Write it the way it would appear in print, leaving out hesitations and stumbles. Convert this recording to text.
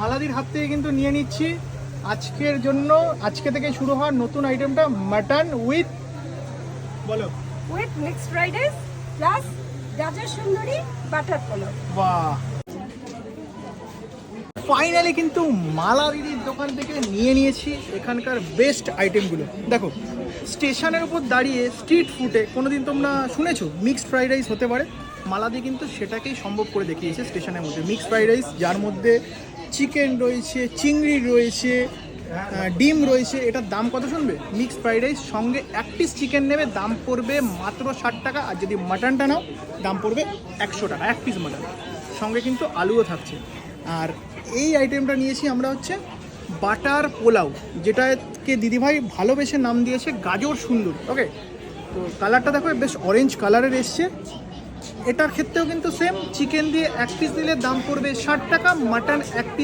মালাদির হাত থেকে কিন্তু নিয়ে নিচ্ছি আজকের জন্য। আজকে থেকে শুরু হওয়ার নতুন আইটেমটা মাটন উইথ বলো with mixed fried rice plus গাজর সুন্দরী বাটার পোলাও। বাহ, ফাইনালি কিন্তু মালাদির দোকান থেকে নিয়ে নিয়েছি এখানকার বেস্ট আইটেমগুলো। দেখো, স্টেশনের উপর দাঁড়িয়ে স্ট্রিট ফুডে কোনোদিন তোমরা শুনেছো মিক্সড ফ্রাইড রাইস হতে পারে? মালাদি কিন্তু সেটাকেই সম্ভব করে দেখিয়েছে স্টেশনের মধ্যে। মিক্সড ফ্রাইড রাইস যার মধ্যে চিকেন রয়েছে, চিংড়ি রয়েছে, ডিম রয়েছে। এটার দাম কত শুনবে? মিক্সড ফ্রাইড রাইস সঙ্গে এক পিস চিকেন নেবে, দাম পড়বে মাত্র 60 টাকা। আর যদি মাটনটা নাও দাম পড়বে 100 টাকা, এক পিস মাটন। সঙ্গে কিন্তু আলুও থাকছে। আর এই আইটেমটা নিয়েছি আমরা হচ্ছে বাটার পোলাও, যেটাকে দিদিভাই ভালোবেসে নাম দিয়েছে গাজর সুন্দরী। ওকে, তো কালারটা দেখো বেশ অরেঞ্জ কালারের এসছে। এটার ক্ষেত্রেও কিন্তু সেম, চিকেন দিয়ে এক পিস নিলে দাম পড়বে 60 টাকা, মাটন এক পিস